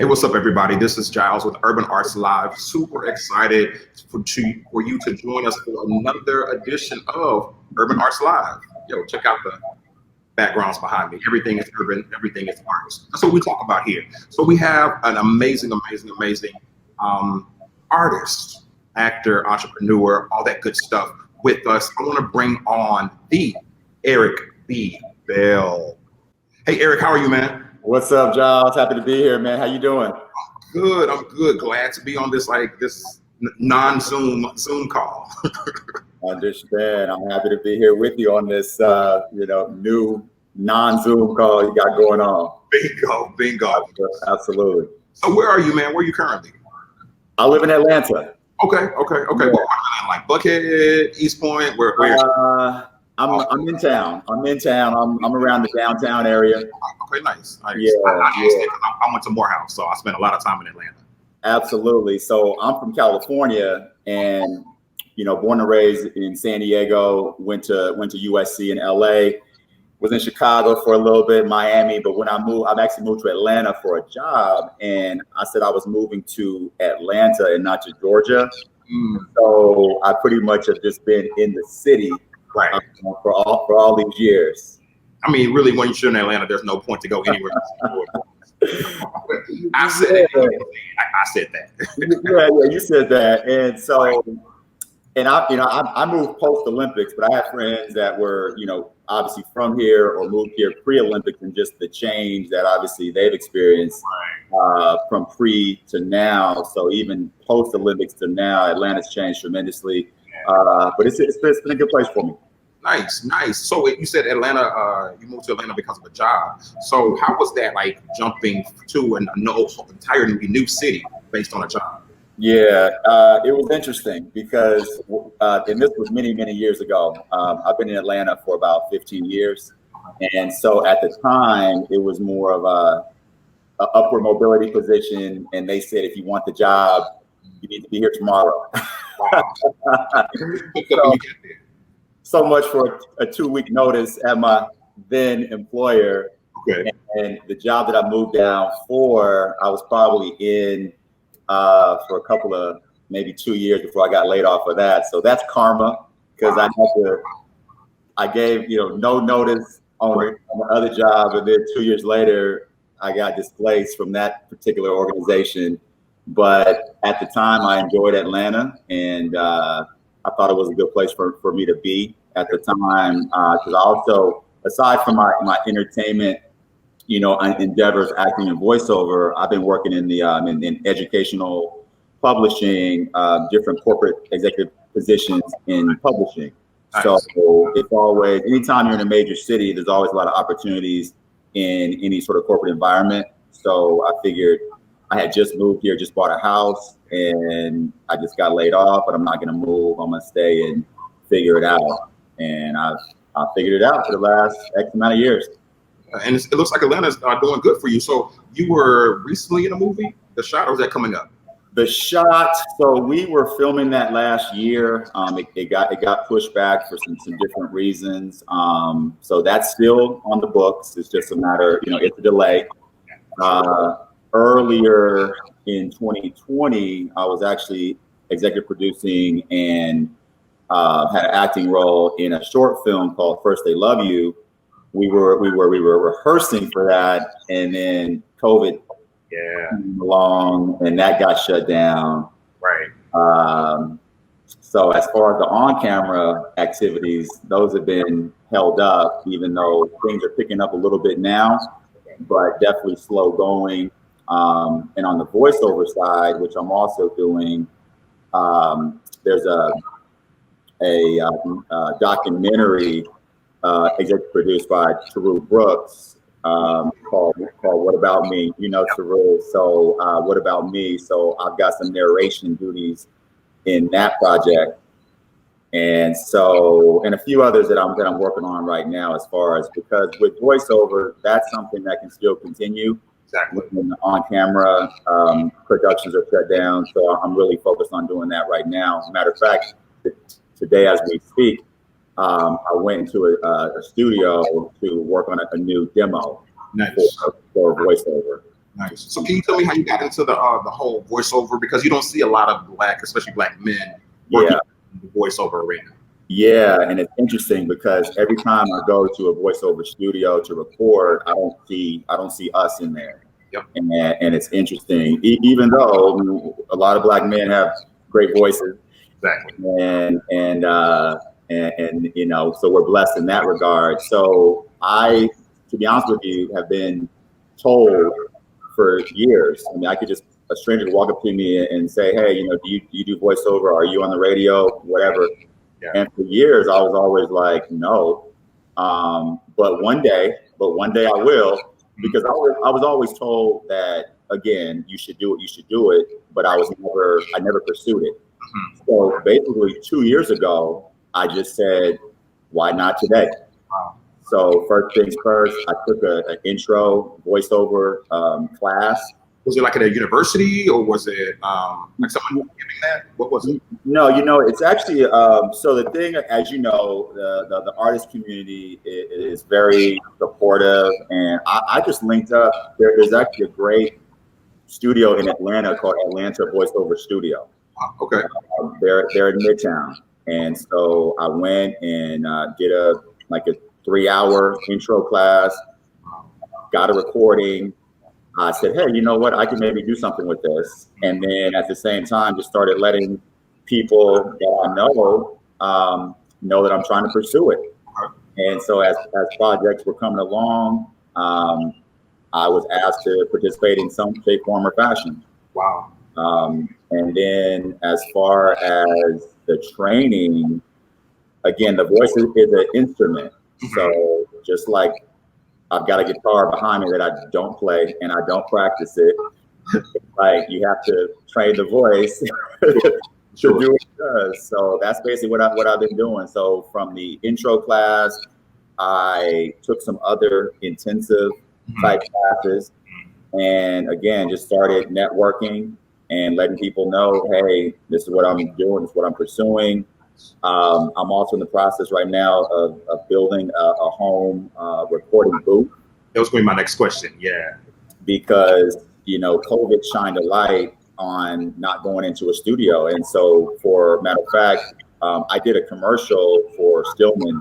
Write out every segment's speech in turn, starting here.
Hey, what's up, everybody? This is Jiles with Urban Arts Live. Super excited for you to join us for another edition of Urban Arts Live. Yo, check out the backgrounds behind me. Everything is urban, everything is arts. That's what we talk about here. So we have an amazing artist, actor, entrepreneur, all that good stuff with us. I want to bring on the Eric B. Bell. Hey, Eric, how are you, man? What's up, Giles? Happy to be here, man. How you doing? I'm good. Glad to be on this non-Zoom call. Understand. I'm happy to be here with you on this, new non-Zoom call you got going on. Bingo. Absolutely. So where are you, man? Where are you currently? I live in Atlanta. Okay. Yeah. Like Buckhead, East Point. Where? I'm in town. I'm around the downtown area. Okay, nice. Yeah. I went to Morehouse, so I spent a lot of time in Atlanta. Absolutely. So I'm from California, and born and raised in San Diego. Went to USC in LA. Was in Chicago for a little bit, Miami. But when I've actually moved to Atlanta for a job, and I said I was moving to Atlanta and not to Georgia. So I pretty much have just been in the city. Right. For all these years. I mean, really, when you're in Atlanta, there's no point to go anywhere. I said that. Yeah, you said that. And so, and I moved post Olympics, but I have friends that were, obviously from here or moved here pre-Olympics, and just the change that obviously they've experienced from pre to now. So even post Olympics to now, Atlanta's changed tremendously. But it's been a good place for me. Nice. So you said Atlanta, you moved to Atlanta because of a job. So how was that like jumping to an entirely new city based on a job? Yeah, it was interesting because, and this was many years ago. I've been in Atlanta for about 15 years. And so at the time, it was more of a upward mobility position. And they said, if you want the job, you need to be here tomorrow. So much for a 2-week notice at my then employer. Okay. And the job that I moved down for, I was probably in for a couple of maybe 2 years before I got laid off of that. So that's karma, because I gave no notice on the other job, and then 2 years later I got displaced from that particular organization. But at the time, I enjoyed Atlanta, and I thought it was a good place for me to be at the time. Because I also, aside from my entertainment, endeavors, acting and voiceover, I've been working in the in educational publishing, different corporate executive positions in publishing. Nice. So it's always, anytime you're in a major city, there's always a lot of opportunities in any sort of corporate environment. So I figured, I had just moved here, just bought a house, and I just got laid off, but I'm not going to move. I'm going to stay and figure it out. And I figured it out for the last X amount of years. And it looks like Atlanta's doing good for you. So you were recently in a movie, The Shot, or is that coming up? The Shot. So we were filming that last year. It got pushed back for some different reasons. So that's still on the books. It's just a matter, it's a delay. Earlier in 2020, I was actually executive producing and had an acting role in a short film called First They Love You. We were rehearsing for that, and then COVID came along, and that got shut down. Right. So as far as the on-camera activities, those have been held up, even though things are picking up a little bit now, but definitely slow going. And on the voiceover side, which I'm also doing, there's a documentary executive produced by Teru Brooks called What About Me? You know Teru, so What About Me? So I've got some narration duties in that project. And so, and a few others that I'm working on right now, as far as, because with voiceover, that's something that can still continue. Exactly. When the on-camera productions are shut down. So I'm really focused on doing that right now. As a matter of fact, today as we speak, I went into a studio to work on a new demo. Nice. for voiceover. Nice. So can you tell me how you got into the whole voiceover? Because you don't see a lot of especially black men working in the voiceover arena. Yeah, and it's interesting because every time I go to a voiceover studio to record, I don't see us in there. Yep. And it's interesting, even though a lot of black men have great voices. Exactly. And you know, so we're blessed in that regard. So I, to be honest with you, have been told for years. I mean, I could just, a stranger could walk up to me and say, hey, you know, do you do voiceover? Are you on the radio? Whatever. Yeah. And for years, I was always like, no. But one day I will, because I was always told that, again, you should do it. But I never pursued it. Mm-hmm. So basically 2 years ago, I just said, why not today? Wow. So first things first, I took an intro voiceover class. Was it like at a university, or was it like someone giving that? What was it? No, you know, it's actually, so the thing, as you know, the artist community is very supportive, and I just linked up. There's actually a great studio in Atlanta called Atlanta Voiceover Studio. Okay. They're in Midtown. And so I went and did a 3-hour intro class, got a recording. I said, hey, you know what? I can maybe do something with this. And then at the same time, just started letting people that I know that I'm trying to pursue it. And so as projects were coming along, I was asked to participate in some shape, form, or fashion. Wow. And then as far as the training, again, the voice is an instrument. So just like I've got a guitar behind me that I don't play and I don't practice it, like you have to train the voice to do what it does. So that's basically what I've been doing. So from the intro class, I took some other intensive type classes, and again, just started networking and letting people know, hey, this is what I'm doing, this is what I'm pursuing. I'm also in the process right now of building a home recording booth. That was going to be my next question. Yeah. Because, you know, COVID shined a light on not going into a studio. And so, for matter of fact, I did a commercial for Stillman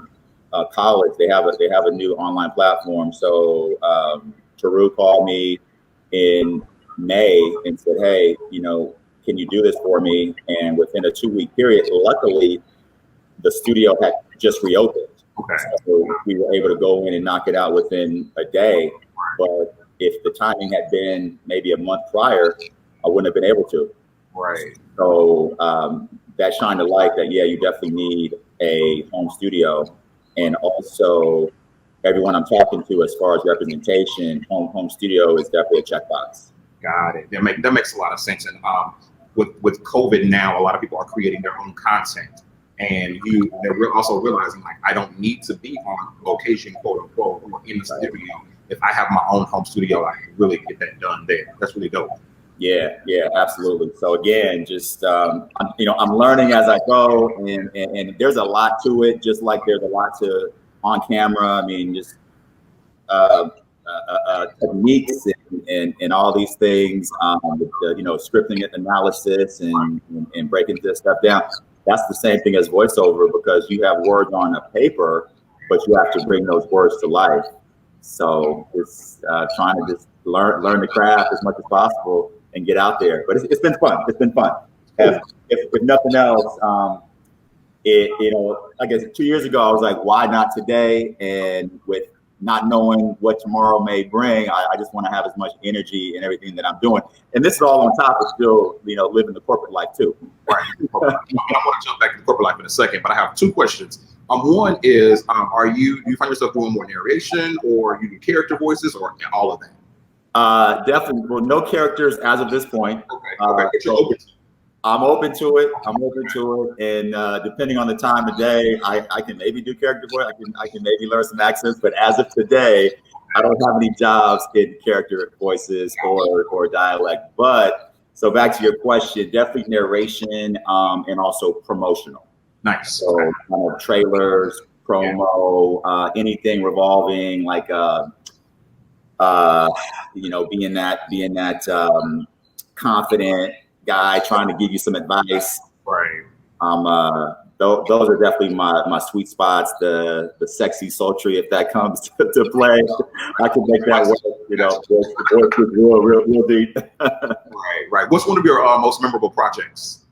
College. They have a new online platform. So Teru called me in May and said, hey, you know, can you do this for me? And within a 2-week period, luckily, the studio had just reopened. Okay. So we were able to go in and knock it out within a day. But if the timing had been maybe a month prior, I wouldn't have been able to. Right. So that shined a light that, yeah, you definitely need a home studio. And also, everyone I'm talking to as far as representation, home studio is definitely a checkbox. Got it. That makes a lot of sense. And with COVID now, a lot of people are creating their own content. And they're also realizing, like, I don't need to be on location, quote unquote, or in the studio. If I have my own home studio, I can really get that done there. That's really dope. Yeah, absolutely. So again, just I'm learning as I go, and there's a lot to it. Just like there's a lot to on camera. I mean, just techniques and all these things. Scripting analysis and breaking this stuff down. That's the same thing as voiceover, because you have words on a paper, but you have to bring those words to life. So it's trying to just learn the craft as much as possible and get out there. But it's been fun. It's been fun. If nothing else, I guess 2 years ago I was like, why not today? And with not knowing what tomorrow may bring. I just want to have as much energy in everything that I'm doing. And this is all on top of still, living the corporate life too. Right. I want to jump back to corporate life in a second, but I have two questions. One is, do you find yourself doing more narration, or you do character voices, or all of that? Definitely. Well, no characters as of this point. Okay. So I'm open to it. And depending on the time of day, I can maybe do character voice. I can maybe learn some accents. But as of today, I don't have any jobs in character voices or dialect. But so back to your question, definitely narration and also promotional. Nice. So kind of trailers, promo, anything revolving like being that confident guy trying to give you some advice. Right. Those are definitely my sweet spots. The sexy sultry, if that comes to play, I can make that work. Real deep. Right. What's one of your most memorable projects?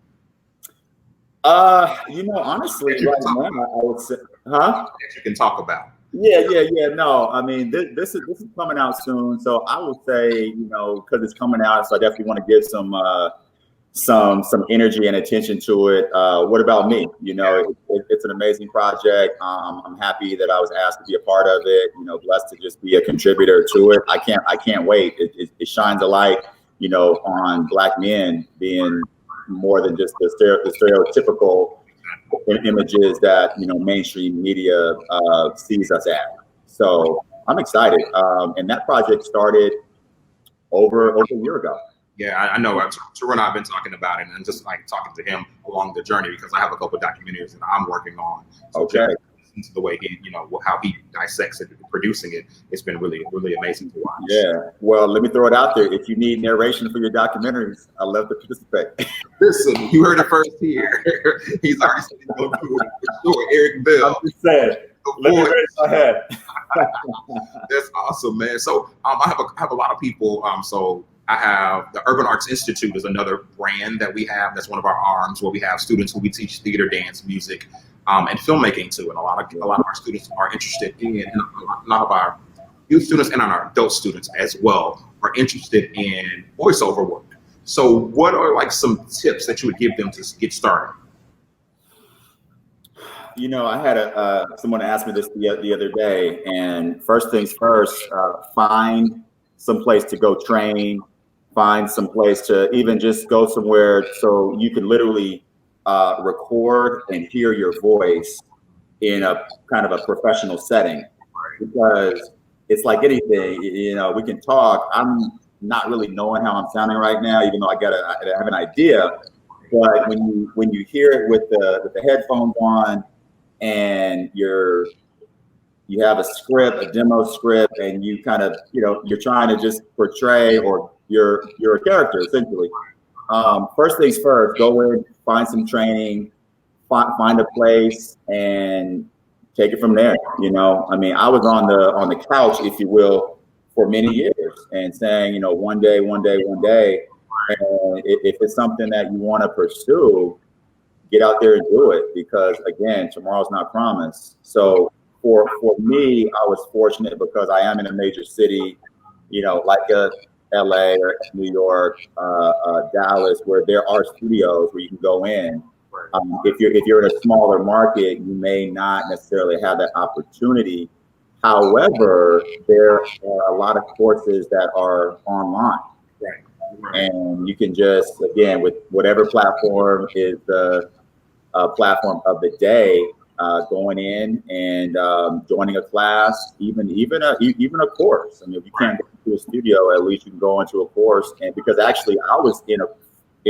Honestly, right now I would say, that you can talk about. Yeah. No, I mean, this is coming out soon, so I would say, because it's coming out, so I definitely want to give some energy and attention to it. What about me? It's an amazing project. I'm happy that I was asked to be a part of it. Blessed to just be a contributor to it. I can't wait. It shines a light, on Black men being more than just the stereotypical images that mainstream media sees us at. So I'm excited, and that project started over a year ago. Yeah, I know. Tara and I have been talking about it, and just like talking to him along the journey, because I have a couple of documentaries that I'm working on. So okay. To the way he, how he dissects it, producing it, it's been really, really amazing to watch. Yeah. Well, let me throw it out there. If you need narration for your documentaries, I love to participate. Listen, you heard it first here. He's already said he's going to do it for sure. Eric Bell. I'm just saying. Let me raise my head. That's awesome, man. So I have a lot of people. So I have the Urban Arts Institute is another brand that we have. That's one of our arms where we have students who we teach theater, dance, music, and filmmaking too. And a lot of our students are interested in, and a lot of our youth students and our adult students as well are interested in voiceover work. So what are like some tips that you would give them to get started? I had someone ask me this the other day, and first things first, find some place to go train, find some place to even just go somewhere so you can literally record and hear your voice in a kind of a professional setting, because it's like anything, we can talk. I'm not really knowing how I'm sounding right now, even though I have an idea, but when you hear it with the headphones on, and you have a script, a demo script, and you kind of, you're trying to just portray, or you're a character essentially. First things first, go in, find some training, find a place, and take it from there. I mean, I was on the couch, if you will, for many years, and saying, one day. And if it's something that you want to pursue, get out there and do it, because again, tomorrow's not promised. So for me, I was fortunate because I am in a major city, like LA or New York, Dallas, where there are studios where you can go in. If you're in a smaller market, you may not necessarily have that opportunity. However, there are a lot of courses that are online. And you can just, again, with whatever platform is the platform of the day, going in and joining a class, even a course. I mean, if you can't go to a studio, at least you can go into a course. And because actually I was in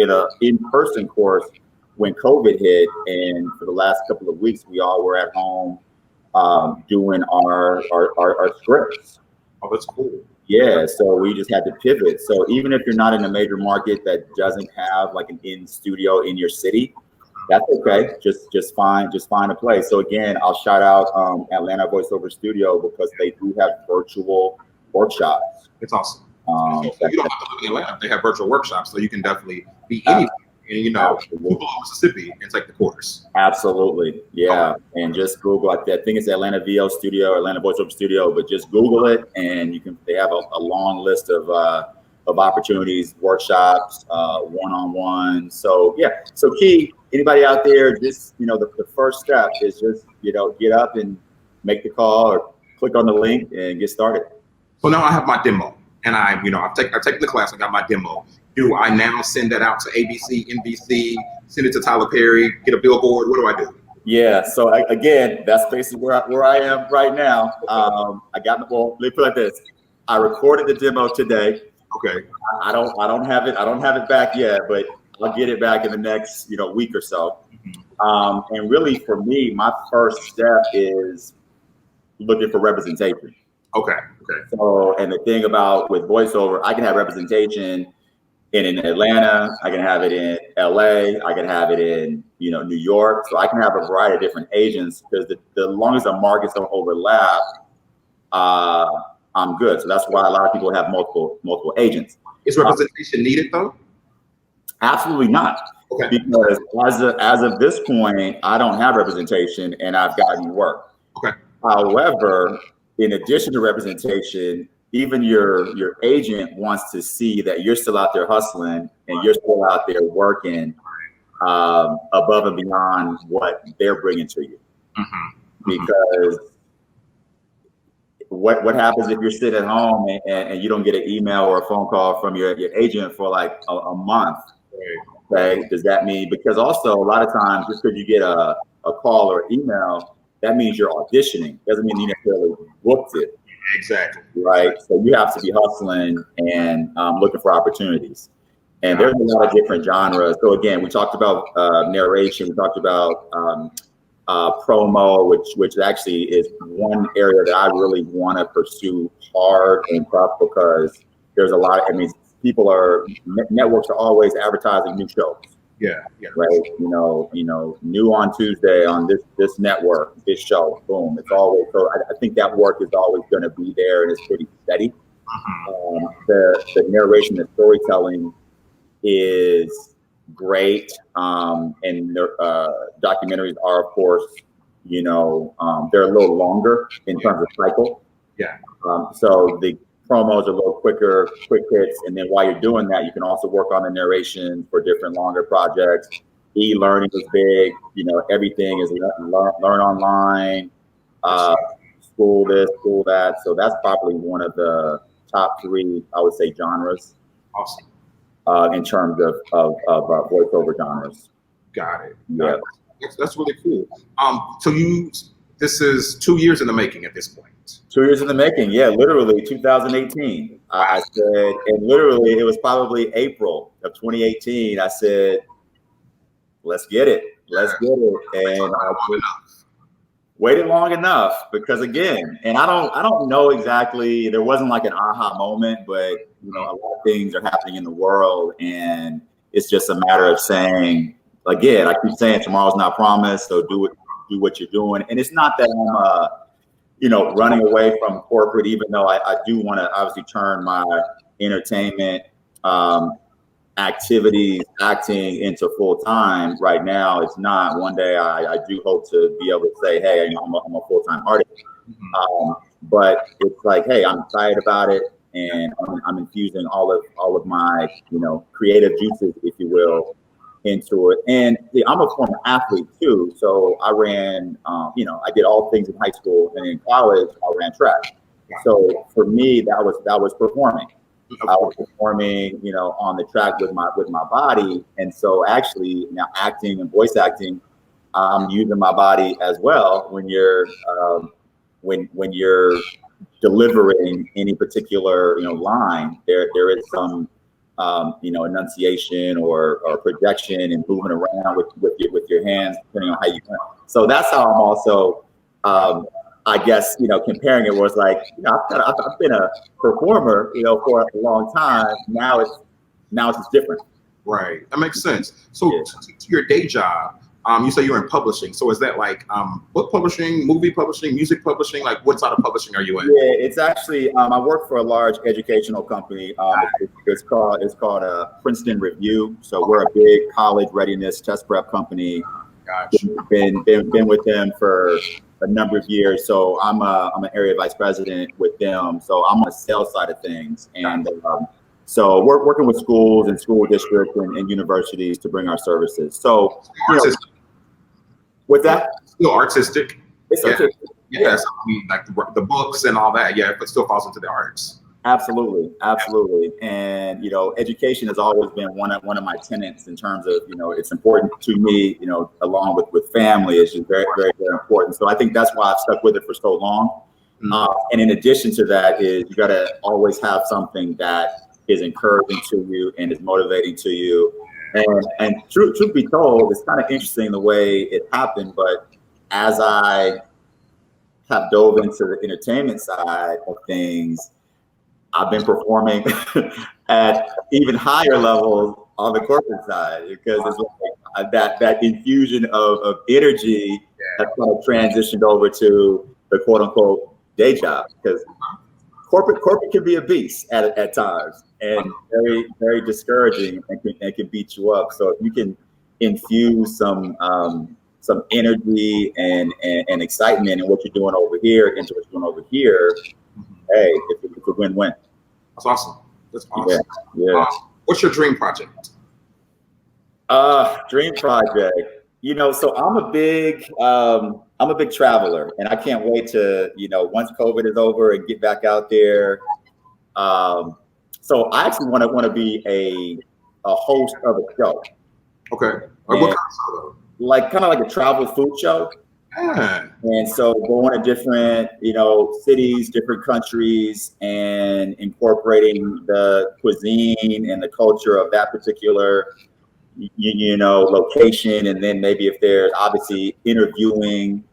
a in-person course when COVID hit, and for the last couple of weeks, we all were at home doing our scripts. Oh, that's cool. Yeah, so we just had to pivot. So even if you're not in a major market that doesn't have like an in studio in your city, that's okay. Just find a place. So again, I'll shout out Atlanta Voiceover Studio, because they do have virtual workshops. It's awesome. So you don't have to live in Atlanta. They have virtual workshops, so you can definitely be anywhere. and Google, Mississippi, and take the course. Absolutely, yeah. And just Google. I think it's Atlanta VO Studio, Atlanta Voiceover Studio, but just Google it, and they have a long list of opportunities, workshops, one-on-one. So yeah. So Key, anybody out there, just the first step is just get up and make the call or click on the link and get started. So now I have my demo, and I've taken the class. I got my demo. Do I now send that out to ABC, NBC, send it to Tyler Perry, get a billboard? What do I do? Yeah. So again, that's basically where I am right now. Let me put it like this. I recorded the demo today. Okay. I don't have it back yet, but I'll get it back in the next week or so. Mm-hmm. And really, for me, my first step is looking for representation. Okay. So, and the thing with voiceover, I can have representation in Atlanta, I can have it in LA, I can have it in New York. So I can have a variety of different agents, because the long as the markets don't overlap, I'm good. So that's why a lot of people have multiple agents. Is representation needed though? Absolutely not. Okay. Because as of this point, I don't have representation, and I've gotten work. Okay. However, in addition to representation, even your agent wants to see that you're still out there hustling and you're still out there working above and beyond what they're bringing to you. Mm-hmm. Because what happens if you're sitting at home and you don't get an email or a phone call from your agent for like a month? Okay, does that mean, because also a lot of times just because you get a call or email, that means you're auditioning. Doesn't mean you necessarily booked it. Exactly. Right. So you have to be hustling and looking for opportunities. And there's a lot of different genres. So again, we talked about narration. We talked about promo, which actually is one area that I really want to pursue hard and tough, because there's a lot of, networks are always advertising new shows. Yeah. Right. New on Tuesday on this network, this show, boom. It's always, so I think that work is always going to be there, and it's pretty steady. Uh-huh. The narration, the storytelling is great. And documentaries are, of course, they're a little longer in terms of cycle. Yeah. So the promos are a little quick hits, and then while you're doing that, you can also work on the narration for different longer projects. E-learning is big. Everything is learn online, school this, school that. So that's probably one of the top 3, I would say, genres. Awesome. In terms of voiceover genres. Got it. Yeah. That's really cool. So this is 2 years in the making at this point. 2 years in the making, yeah, literally 2018. I said, and literally it was probably April of 2018. I said, let's get it. And I waited long enough, because again, and I don't know exactly, there wasn't like an aha moment, but a lot of things are happening in the world, and it's just a matter of saying, again, I keep saying tomorrow's not promised, so do what you're doing. And it's not that I'm running away from corporate, even though I do want to obviously turn my entertainment activities, acting into full time. Right now, it's not. One day, I do hope to be able to say, hey, I'm a full time artist. Mm-hmm. But it's like, hey, I'm excited about it, and I'm infusing all of my creative juices, if you will, into it. And I'm a former athlete too, so I ran I did all things in high school, and in college I ran track. So for me, that was performing. I was performing on the track with my body. And so actually now acting and voice acting, I'm using my body as well when you're when you're delivering any particular line. There is some enunciation or projection and moving around with your hands, depending on how you can. So that's how I'm also, I guess, comparing it, was like, I've been a performer, for a long time. Now it's just different. Right. That makes sense. So to your day job, You say you're in publishing. So is that like book publishing, movie publishing, music publishing? Like what side of publishing are you in? Yeah, it's actually I work for a large educational company. It's called Princeton Review. So we're a big college readiness test prep company. Gotcha. Been with them for a number of years. So I'm an area vice president with them. So I'm on the sales side of things, and so we're working with schools and school districts and universities to bring our services. So with that, still artistic. It's artistic. Yes, I mean, like the books and all that. Yeah, but still falls into the arts. Absolutely. And education has always been one of my tenets in terms of it's important to me. Along with family, it's just very, very, very important. So I think that's why I've stuck with it for so long. And in addition to that, is you got to always have something that is encouraging to you and is motivating to you. And truth be told, it's kind of interesting the way it happened. But as I have dove into the entertainment side of things, I've been performing at even higher levels on the corporate side, because it's like that infusion of energy has kind of transitioned over to the quote unquote day job, because corporate can be a beast at times, and very, very discouraging, and can beat you up. So if you can infuse some energy and excitement in what you're doing over here into what you're doing over here, hey, it's a win-win. That's awesome. That's awesome. Yeah. What's your dream project? Dream project. So I'm a big traveler, and I can't wait to, once COVID is over and get back out there. So I actually want to be a host of a show. Okay. What kind of show? Like kind of like a travel food show. And so going to different, cities, different countries, and incorporating the cuisine and the culture of that particular, location. And then maybe if there's obviously interviewing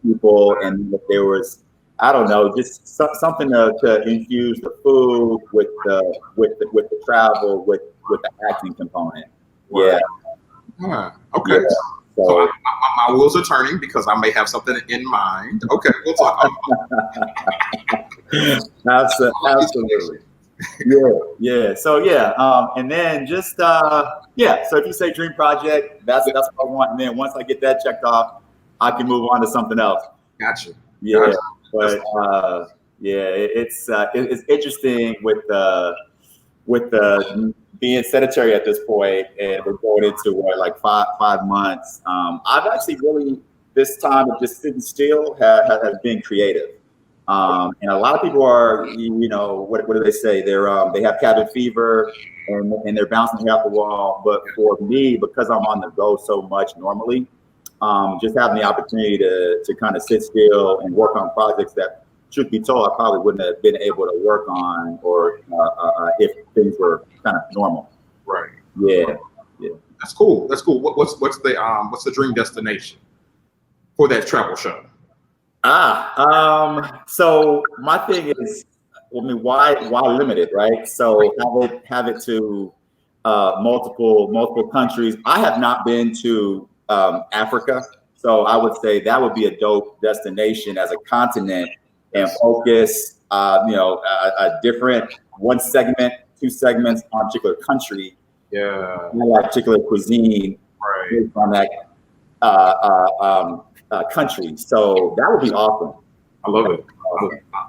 people, and if there was, I don't know, just something to infuse the food with the travel, with the acting component. Yeah. Okay. Yeah. So my wheels are turning because I may have something in mind. Okay, we'll talk. Absolutely. Yeah. So and then just So if you say dream project, that's what I want. And then once I get that checked off, I can move on to something else. Gotcha. Yeah. But it's interesting with the being sedentary at this point, and we're going into like 5 months. I've actually really, this time of just sitting still has been creative. And a lot of people are, what do they say? They have cabin fever, and they're bouncing off the wall. But for me, because I'm on the go so much normally, just having the opportunity to kind of sit still and work on projects that, truth be told, I probably wouldn't have been able to work on, or if things were kind of normal. Right. Yeah. That's cool. What's the dream destination for that travel show? So my thing is, why limit it, right? So have it to multiple countries. I have not been to Africa, so I would say that would be a dope destination as a continent, and focus, a different 2 segments on a particular country, like particular cuisine, right, on that country. So that would be awesome. I love it.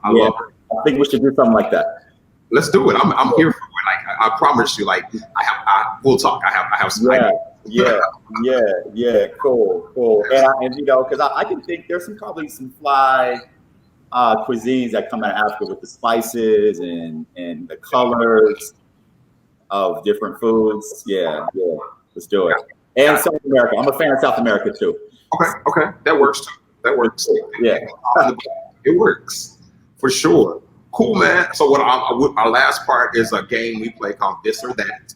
I love it. I think we should do something like that. Let's do it. I'm here for it. Like I promise you. Like we'll talk. I have some ideas. Yeah. Cool. And because I can think there's probably some fly cuisines that come out of Africa with the spices and the colors of different foods. Yeah. Let's do it. And South America. I'm a fan of South America too. Okay. That works too. Yeah. It works for sure. Cool, man. So our last part is a game we play called This or That.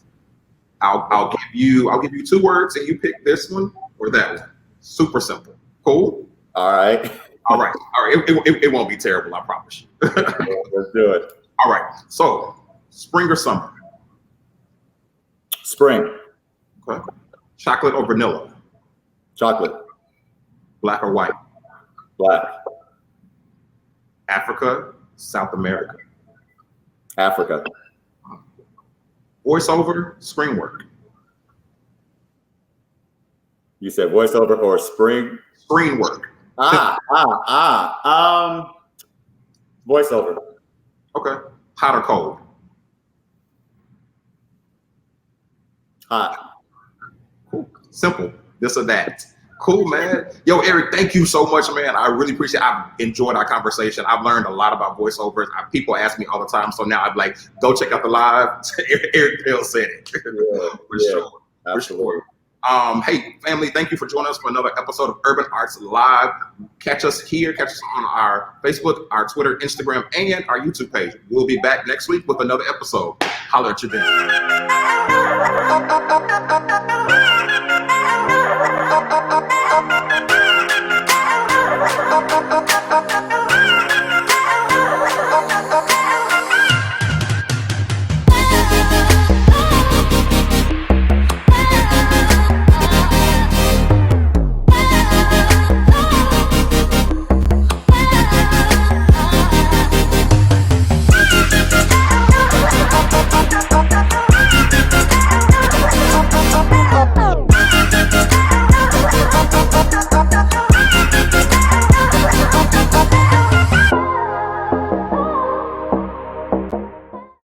I'll give you 2 words, and you pick this one or that one. Super simple. Cool. All right. It won't be terrible. I promise you. Let's do it. All right. So, spring or summer? Spring. Okay. Chocolate or vanilla? Chocolate. Black or white? Black. Africa, South America? Africa. Voiceover, screen work? You said voiceover or screen? Screen work. Voiceover. Okay. Hot or cold? Hot. Cool. Simple. This or that. Cool, man. Yo, Eric, thank you so much, man. I really appreciate it. I've enjoyed our conversation. I've learned a lot about voiceovers. People ask me all the time, so now I'm like, go check out the live. Eric Bell said it. For sure. Absolutely. For sure. Hey, family, thank you for joining us for another episode of Urban Arts Live. Catch us here, catch us on our Facebook, our Twitter, Instagram, and our YouTube page. We'll be back next week with another episode. Holler at you then.